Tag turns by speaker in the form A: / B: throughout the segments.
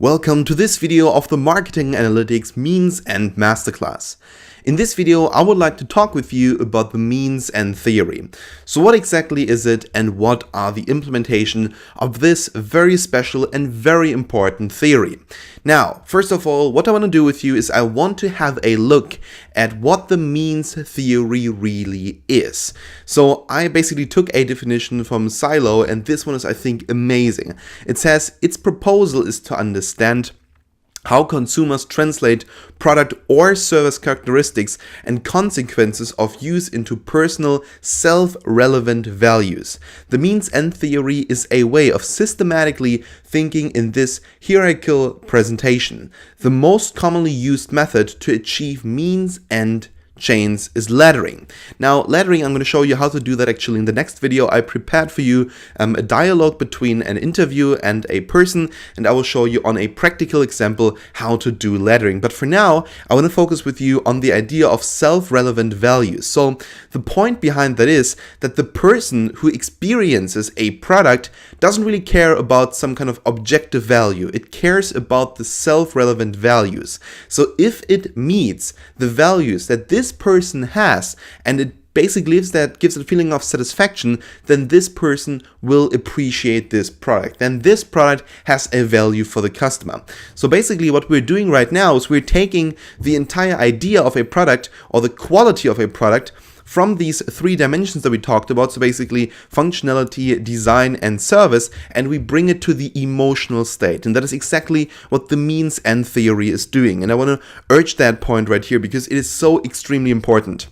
A: Welcome to this video of the Marketing Analytics Meansend Masterclass. In this video, I would like to talk with you about the Meansend theory. So what exactly is it and what are the implementation of this very special and very important theory? Now, first of all, what I want to do with you is I want to have a look at what the means theory really is. So I basically took a definition from Silo, and this one is, I think, amazing. It says its proposal is to understand how consumers translate product or service characteristics and consequences of use into personal, self-relevant values. The Meansend theory is a way of systematically thinking in this hierarchical presentation. The most commonly used method to achieve Meansend chains is laddering. Now, laddering, I'm going to show you how to do that actually in the next video. I prepared for you a dialogue between an interview and a person, and I will show you on a practical example how to do laddering. But for now, I want to focus with you on the idea of self-relevant values. So the point behind that is that the person who experiences a product doesn't really care about some kind of objective value. It cares about the self-relevant values. So if it meets the values that this person has, and it basically gives a feeling of satisfaction, then this person will appreciate this product. Then this product has a value for the customer. So basically what we're doing right now is we're taking the entire idea of a product or the quality of a product from these three dimensions that we talked about, so basically functionality, design, and service, and we bring it to the emotional state. And that is exactly what the Meansend theory is doing. And I want to urge that point right here because it is so extremely important.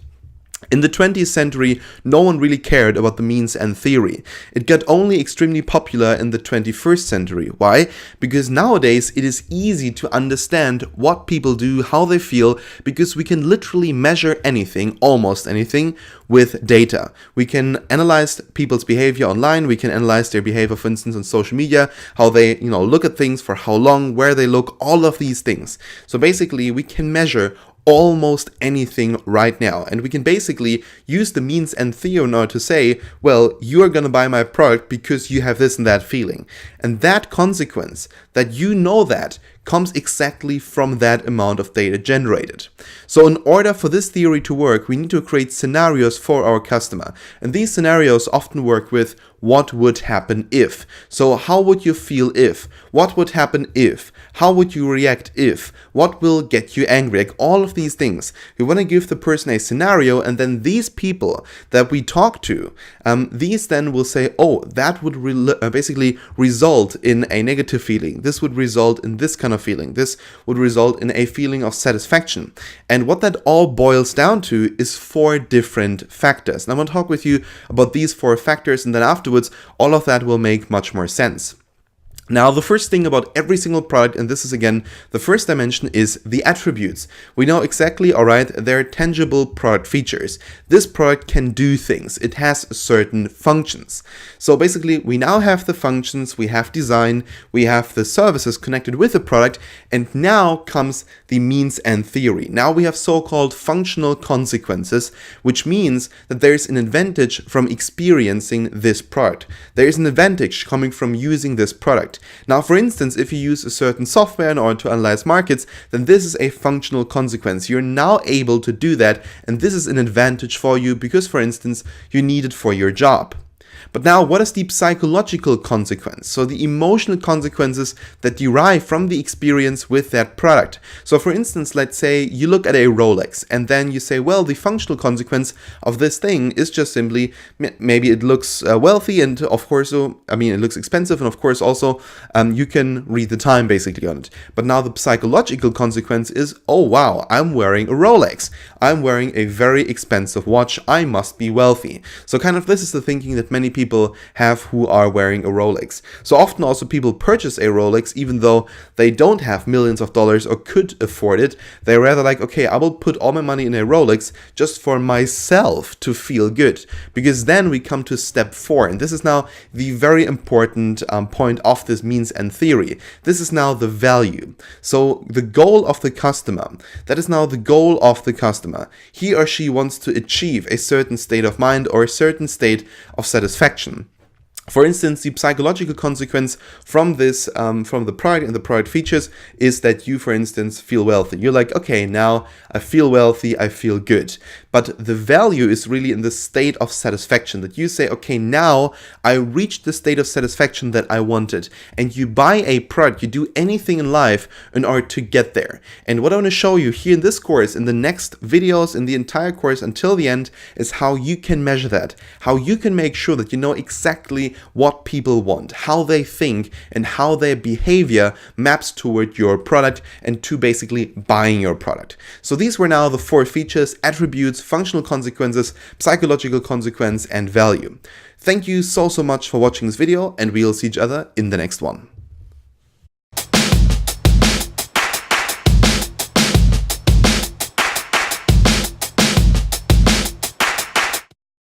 A: In the 20th century, no one really cared about the Meansend theory. It got only extremely popular in the 21st century. Why? Because nowadays it is easy to understand what people do, how they feel, because we can literally measure anything, almost anything, with data. We can analyze people's behavior online, we can analyze their behavior, for instance, on social media, how they, look at things, for how long, where they look, all of these things. So basically, we can measure almost anything right now, and we can basically use the Meansend theory in order to say, well, you are going to buy my product because you have this and that feeling, and that consequence that that comes exactly from that amount of data generated. So in order for this theory to work, we need to create scenarios for our customer, and these scenarios often work with what would happen if. So how would you feel if? What would happen if? How would you react if? What will get you angry? Like all of these things. We want to give the person a scenario, and then these people that we talk to, these then will say, oh, that would basically result in a negative feeling. This would result in this kind of feeling. This would result in a feeling of satisfaction. And what that all boils down to is 4 different factors. And I want to talk with you about these 4 factors, and then afterwards, all of that will make much more sense. Now, the first thing about every single product, and this is again, the first dimension, is the attributes. We know exactly, alright, they're tangible product features. This product can do things. It has certain functions. So basically, we now have the functions, we have design, we have the services connected with the product, and now comes the Meansend theory. Now we have so-called functional consequences, which means that there's an advantage from experiencing this product. There is an advantage coming from using this product. Now, for instance, if you use a certain software in order to analyze markets, then this is a functional consequence. You're now able to do that, and this is an advantage for you because, for instance, you need it for your job. But now, what is the psychological consequence? So the emotional consequences that derive from the experience with that product. So for instance, let's say you look at a Rolex and then you say, well, the functional consequence of this thing is just simply, maybe it looks wealthy, and of course, it looks expensive, and of course also you can read the time basically on it. But now the psychological consequence is, oh wow, I'm wearing a Rolex. I'm wearing a very expensive watch. I must be wealthy. So kind of this is the thinking that many people have who are wearing a Rolex. So often also people purchase a Rolex even though they don't have millions of dollars or could afford it. They're rather like, okay, I will put all my money in a Rolex just for myself to feel good. Because then we come to step 4, and this is now the very important point of this Meansend theory. This is now the value. So the goal of the customer, that is now the goal of the customer. He or she wants to achieve a certain state of mind or a certain state of satisfaction. For instance, the psychological consequence from this, from the product and the product features is that you, for instance, feel wealthy. You're like, okay, now I feel wealthy, I feel good. But the value is really in the state of satisfaction, that you say, okay, now I reached the state of satisfaction that I wanted. And you buy a product, you do anything in life in order to get there. And what I want to show you here in this course, in the next videos, in the entire course until the end, is how you can measure that, how you can make sure that you know exactly what people want, how they think, and how their behavior maps toward your product and to basically buying your product. So these were now the 4 features: attributes, functional consequences, psychological consequence, and value. Thank you so much for watching this video, and we'll see each other in the next one.